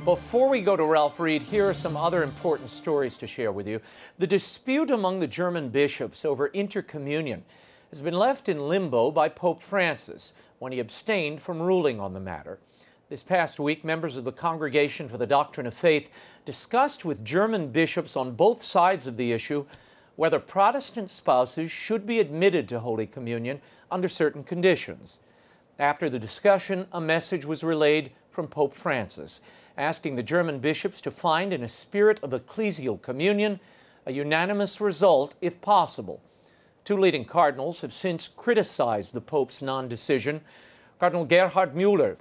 Before we go to Ralph Reed, here are some other important stories to share with you. The dispute among the German bishops over intercommunion has been left in limbo by Pope Francis when he abstained from ruling on the matter. This past week, members of the Congregation for the Doctrine of Faith discussed with German bishops on both sides of the issue whether Protestant spouses should be admitted to Holy Communion under certain conditions. After the discussion, a message was relayed from Pope Francis, asking the German bishops to find, in a spirit of ecclesial communion, a unanimous result if possible. Two leading cardinals have since criticized the Pope's non-decision. Cardinal Gerhard Müller,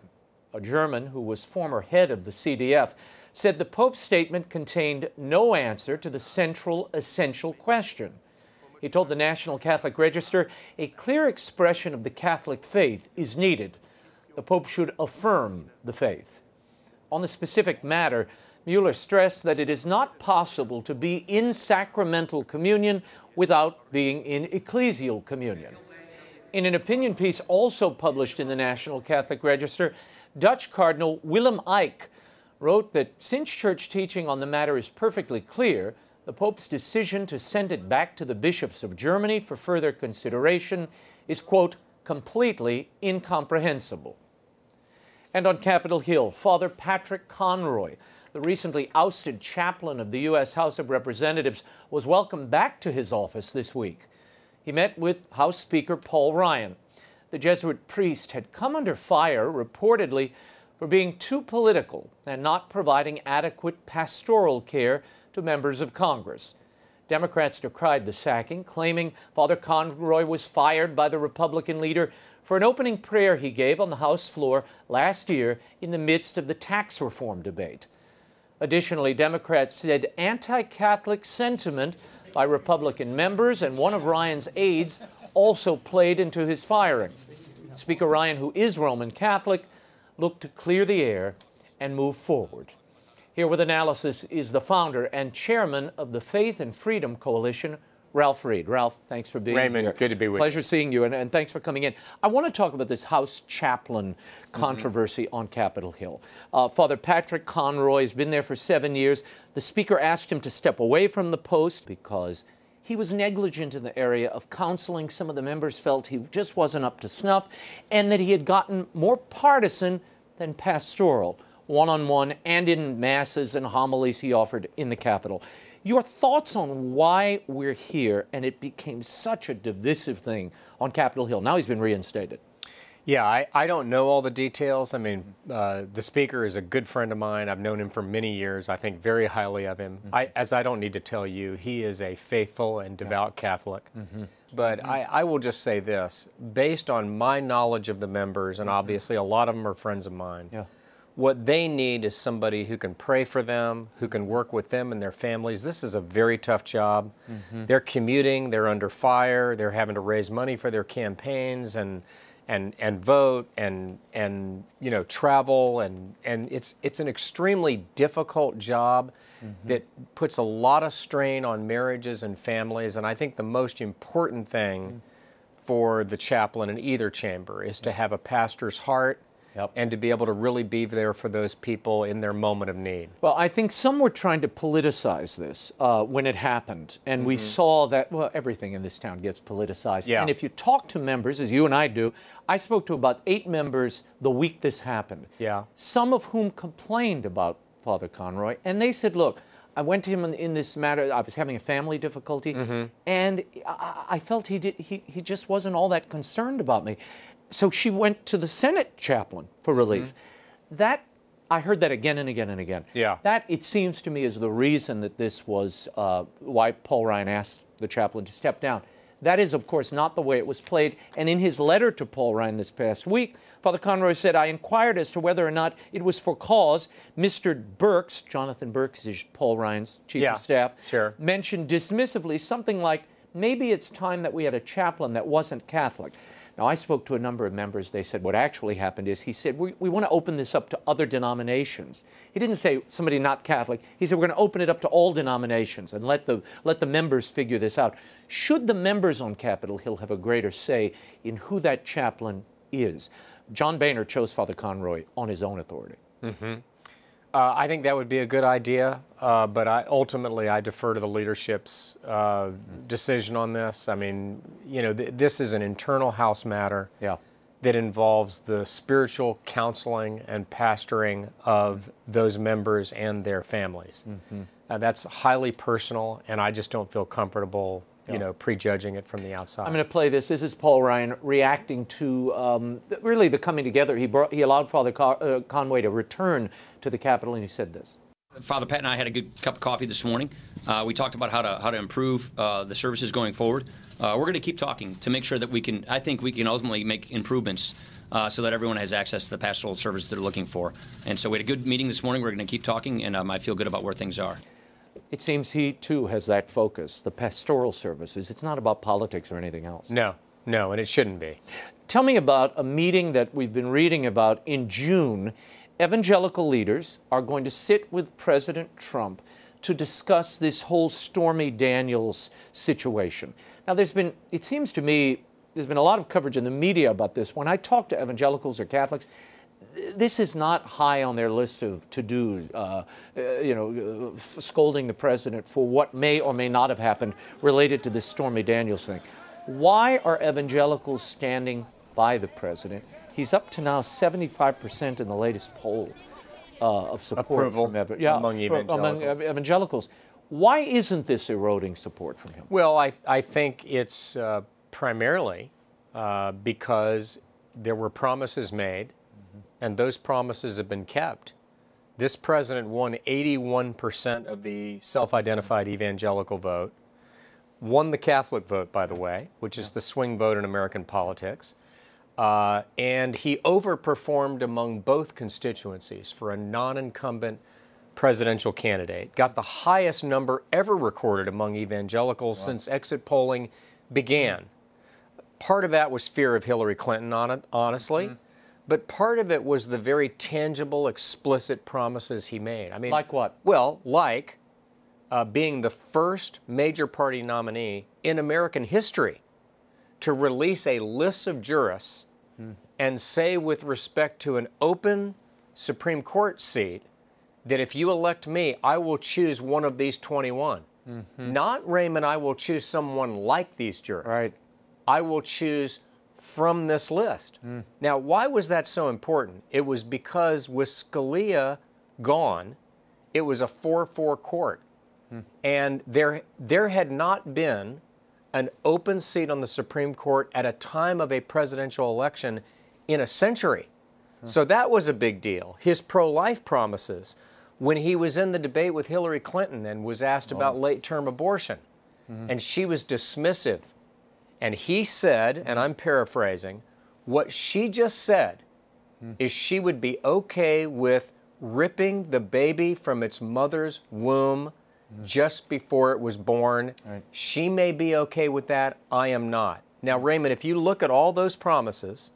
a German who was former head of the CDF, said the Pope's statement contained no answer to the central, essential question. He told the National Catholic Register a clear expression of the Catholic faith is needed. The Pope should affirm the faith. On the specific matter, Müller stressed that it is not possible to be in sacramental communion without being in ecclesial communion. In an opinion piece also published in the National Catholic Register, Dutch Cardinal Willem Eyck wrote that since church teaching on the matter is perfectly clear, the Pope's decision to send it back to the bishops of Germany for further consideration is, quote, completely incomprehensible. And on Capitol Hill, Father Patrick Conroy, the recently ousted chaplain of the U.S. House of Representatives, was welcomed back to his office this week. He met with House Speaker Paul Ryan. The Jesuit priest had come under fire, reportedly, for being too political and not providing adequate pastoral care to members of Congress. Democrats decried the sacking, claiming Father Conroy was fired by the Republican leader for an opening prayer he gave on the House floor last year in the midst of the tax reform debate. Additionally, Democrats said anti-Catholic sentiment by Republican members and one of Ryan's aides also played into his firing. Speaker Ryan, who is Roman Catholic, looked to clear the air and move forward. Here with analysis is the founder and chairman of the Faith and Freedom Coalition, Ralph Reed. Ralph, thanks for being here. Raymond, good to be with you. Pleasure seeing you, and thanks for coming in. I want to talk about this House chaplain controversy on Capitol Hill. Father Patrick Conroy has been there for 7 years. The Speaker asked him to step away from the post because he was negligent in the area of counseling. Some of the members felt he just wasn't up to snuff, and that he had gotten more partisan than pastoral, one-on-one and in masses and homilies he offered in the Capitol. Your thoughts on why we're here and it became such a divisive thing on Capitol Hill? Now he's been reinstated. Yeah, I don't know all the details. I mean, the Speaker is a good friend of mine. I've known him for many years. I think very highly of him. As I don't need to tell you, he is a faithful and devout Catholic. But I will just say this. Based on my knowledge of the members, and obviously a lot of them are friends of mine, what they need is somebody who can pray for them, who can work with them and their families. This is a very tough job. They're commuting, they're under fire, they're having to raise money for their campaigns and vote and you know, travel, and it's an extremely difficult job that puts a lot of strain on marriages and families. And I think the most important thing for the chaplain in either chamber is to have a pastor's heart and to be able to really be there for those people in their moment of need. Well, I think some were trying to politicize this when it happened, and we saw that, well, everything in this town gets politicized. And if you talk to members, as you and I do, I spoke to about 8 members the week this happened, some of whom complained about Father Conroy, and they said, look, I went to him in this matter. I was having a family difficulty, and I felt he just wasn't all that concerned about me. So she went to the Senate chaplain for relief. That, I heard that again and again and again. That, it seems to me, is the reason that this was why Paul Ryan asked the chaplain to step down. That is, of course, not the way it was played. And in his letter to Paul Ryan this past week, Father Conroy said, I inquired as to whether or not it was for cause. Mr. Burks, Jonathan Burks is Paul Ryan's chief of staff, mentioned dismissively something like, maybe it's time that we had a chaplain that wasn't Catholic. Now, I spoke to a number of members. They said what actually happened is he said, we want to open this up to other denominations. He didn't say somebody not Catholic. He said, we're going to open it up to all denominations and let the members figure this out. Should the members on Capitol Hill have a greater say in who that chaplain is? John Boehner chose Father Conroy on his own authority. I think that would be a good idea, but ultimately I defer to the leadership's decision on this. I mean, you know, this is an internal House matter that involves the spiritual counseling and pastoring of those members and their families. That's highly personal, and I just don't feel comfortable, you know, prejudging it from the outside. I'm going to play this. This is Paul Ryan reacting to really the coming together. He allowed Father Conway to return to the Capitol, and he said this. Father Pat and I had a good cup of coffee this morning. We talked about how to improve the services going forward. We're going to keep talking to make sure that I think we can ultimately make improvements so that everyone has access to the pastoral services they're looking for. And so we had a good meeting this morning. We're going to keep talking, and I feel good about where things are. It seems he, too, has that focus, the pastoral services. It's not about politics or anything else. No, and it shouldn't be. Tell me about a meeting that we've been reading about in June. Evangelical leaders are going to sit with President Trump to discuss this whole Stormy Daniels situation. Now, it seems to me, there's been a lot of coverage in the media about this. When I talk to evangelicals or Catholics, this is not high on their list of to-dos, scolding the president for what may or may not have happened related to this Stormy Daniels thing. Why are evangelicals standing by the president? He's up to now 75% in the latest poll of support approval among evangelicals. Why isn't this eroding support from him? Well, I think it's primarily because there were promises made, and those promises have been kept. This president won 81% of the self-identified evangelical vote, won the Catholic vote, by the way, which is the swing vote in American politics, and he overperformed among both constituencies for a non-incumbent presidential candidate, got the highest number ever recorded among evangelicals since exit polling began. Part of that was fear of Hillary Clinton, honestly. But part of it was the very tangible, explicit promises he made. I mean, like what? Well, like being the first major party nominee in American history to release a list of jurists and say, with respect to an open Supreme Court seat, that if you elect me, I will choose one of these 21. Not, Raymond, I will choose someone like these jurists. Right. I will choose from this list. Now, why was that so important? It was because with Scalia gone, it was a 4-4 court. And there had not been an open seat on the Supreme Court at a time of a presidential election in a century. So that was a big deal. His pro-life promises, when he was in the debate with Hillary Clinton and was asked about late-term abortion, and she was dismissive. And he said, and I'm paraphrasing, what she just said is she would be okay with ripping the baby from its mother's womb just before it was born. Right. She may be okay with that. I am not. Now, Raymond, if you look at all those promises,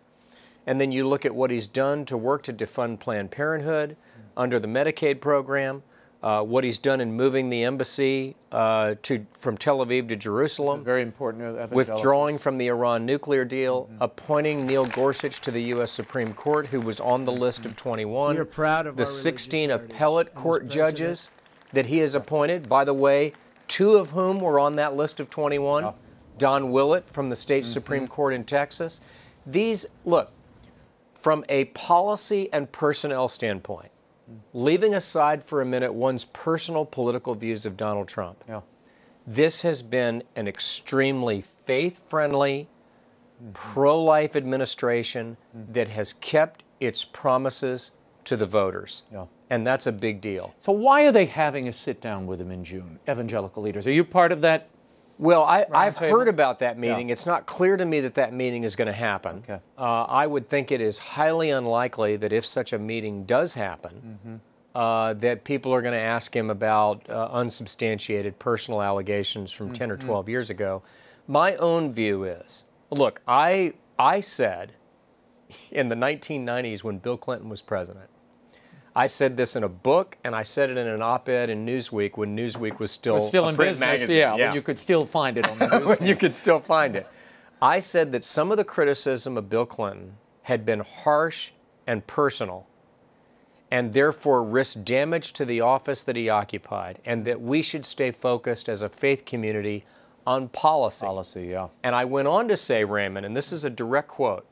and then you look at what he's done to work to defund Planned Parenthood under the Medicaid program, what he's done in moving the embassy from Tel Aviv to Jerusalem, very important. Withdrawing from the Iran nuclear deal, appointing Neil Gorsuch to the U.S. Supreme Court, who was on the list of 21. We are proud of the our 16 religious appellate court judges that he has appointed. By the way, 2 of whom were on that list of 21. Yeah. Don Willett from the state Supreme Court in Texas. These, look, from a policy and personnel standpoint, leaving aside for a minute one's personal political views of Donald Trump, this has been an extremely faith-friendly, pro-life administration that has kept its promises to the voters. And that's a big deal. So why are they having a sit-down with him in June, evangelical leaders? Are you part of that? Well, I've heard about that meeting. It's not clear to me that that meeting is going to happen. Okay. I would think it is highly unlikely that if such a meeting does happen, that people are going to ask him about unsubstantiated personal allegations from 10 or 12 years ago. My own view is, look, I said in the 1990s when Bill Clinton was president, I said this in a book, and I said it in an op-ed in Newsweek when Newsweek was still in print business. magazine. When you could still find it on the news. When you could still find it. I said that some of the criticism of Bill Clinton had been harsh and personal, and therefore risk damage to the office that he occupied, and that we should stay focused as a faith community on policy. Policy, yeah. And I went on to say, Raymond, and this is a direct quote,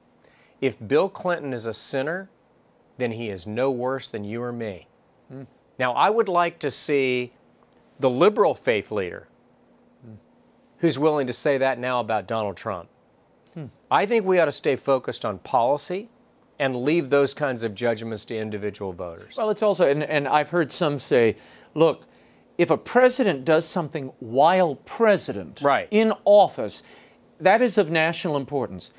if Bill Clinton is a sinner, then he is no worse than you or me. Now, I would like to see the liberal faith leader who's willing to say that now about Donald Trump. I think we ought to stay focused on policy and leave those kinds of judgments to individual voters. Well, it's also, and I've heard some say, look, if a president does something while president in office, that is of national importance.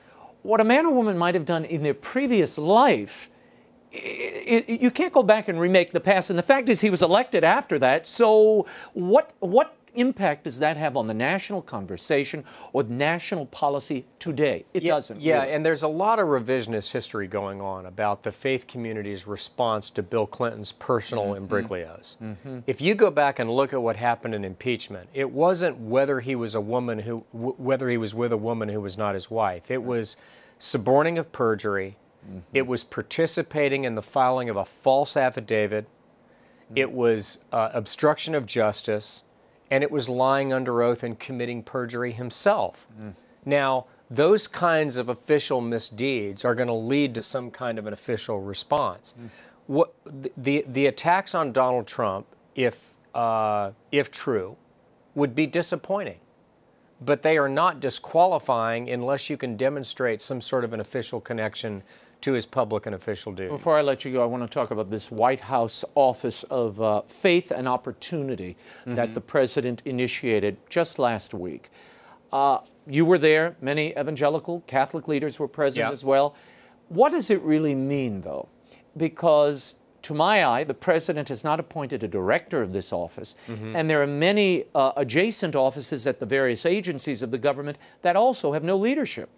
What a man or woman might have done in their previous life, you can't go back and remake the past. And the fact is he was elected after that. So what impact does that have on the national conversation or national policy today? It doesn't. Yeah, really. And there's a lot of revisionist history going on about the faith community's response to Bill Clinton's personal imbroglios. If you go back and look at what happened in impeachment, it wasn't whether he was whether he was with a woman who was not his wife. It was suborning of perjury. It was participating in the filing of a false affidavit. It was obstruction of justice. And it was lying under oath and committing perjury himself. Now, those kinds of official misdeeds are going to lead to some kind of an official response. What the attacks on Donald Trump, if true, would be disappointing. But they are not disqualifying unless you can demonstrate some sort of an official connection to his public and official duties. Before I let you go, I want to talk about this White House Office of Faith and Opportunity that the president initiated just last week. You were there. Many evangelical Catholic leaders were present as well. What does it really mean, though? Because to my eye, the president has not appointed a director of this office, and there are many adjacent offices at the various agencies of the government that also have no leadership.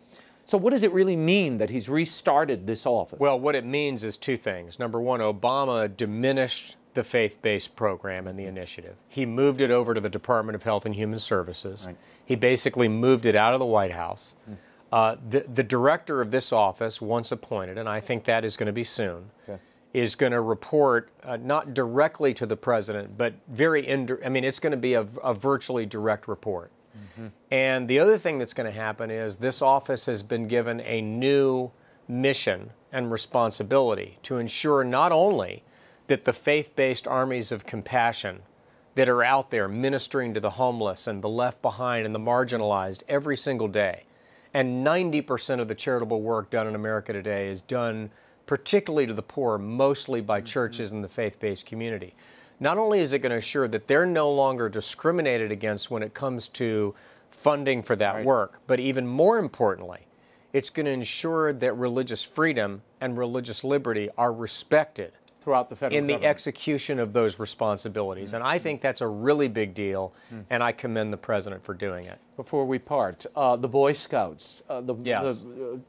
So what does it really mean that he's restarted this office? Well, what it means is two things. Number one, Obama diminished the faith-based program and the initiative. He moved it over to the Department of Health and Human Services. He basically moved it out of the White House. The director of this office, once appointed, and I think that is going to be soon, is going to report not directly to the president, but it's going to be a virtually direct report. And the other thing that's going to happen is this office has been given a new mission and responsibility to ensure not only that the faith-based armies of compassion that are out there ministering to the homeless and the left behind and the marginalized every single day, and 90% of the charitable work done in America today is done particularly to the poor, mostly by churches in the faith-based community. Not only is it going to assure that they're no longer discriminated against when it comes to funding for that work, but even more importantly, it's going to ensure that religious freedom and religious liberty are respected throughout the federal government. The execution of those responsibilities. And I think that's a really big deal, and I commend the president for doing it. Before we part, the Boy Scouts, the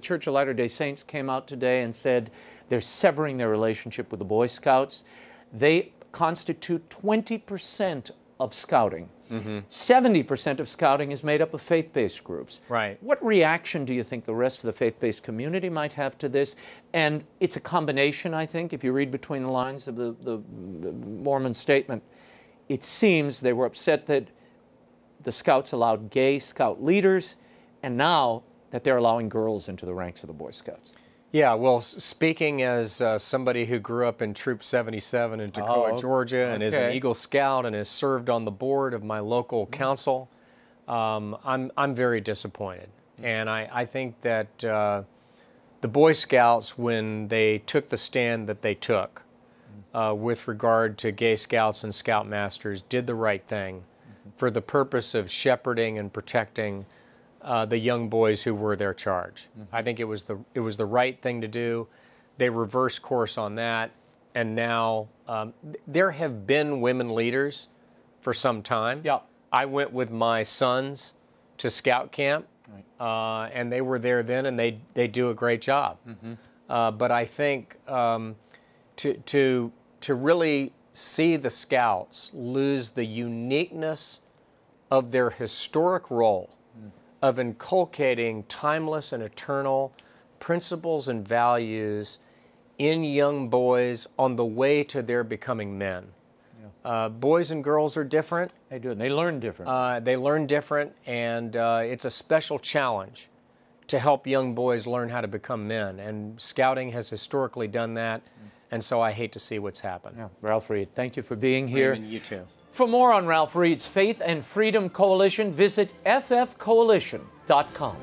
Church of Latter-day Saints came out today and said they're severing their relationship with the Boy Scouts. They constitute 20% of scouting. 70% of scouting is made up of faith-based groups. What reaction do you think the rest of the faith-based community might have to this? And it's a combination, I think, if you read between the lines of the Mormon statement. It seems they were upset that the Scouts allowed gay Scout leaders, and now that they're allowing girls into the ranks of the Boy Scouts. Yeah, well, speaking as somebody who grew up in Troop 77 in Toccoa, Georgia, and is an Eagle Scout and has served on the board of my local council, I'm very disappointed. And I think that the Boy Scouts, when they took the stand that they took with regard to gay Scouts and Scoutmasters, did the right thing for the purpose of shepherding and protecting the young boys who were their charge. I think it was the right thing to do. They reversed course on that, and now there have been women leaders for some time. I went with my sons to Scout camp, and they were there then, and they do a great job. But I think to really see the Scouts lose the uniqueness of their historic role of inculcating timeless and eternal principles and values in young boys on the way to their becoming men. Boys and girls are different. They do, and they learn different. They learn different, and it's a special challenge to help young boys learn how to become men. And Scouting has historically done that, and so I hate to see what's happened. Yeah. Ralph Reed, thank you for being here. Raymond, you too. For more on Ralph Reed's Faith and Freedom Coalition, visit ffcoalition.com.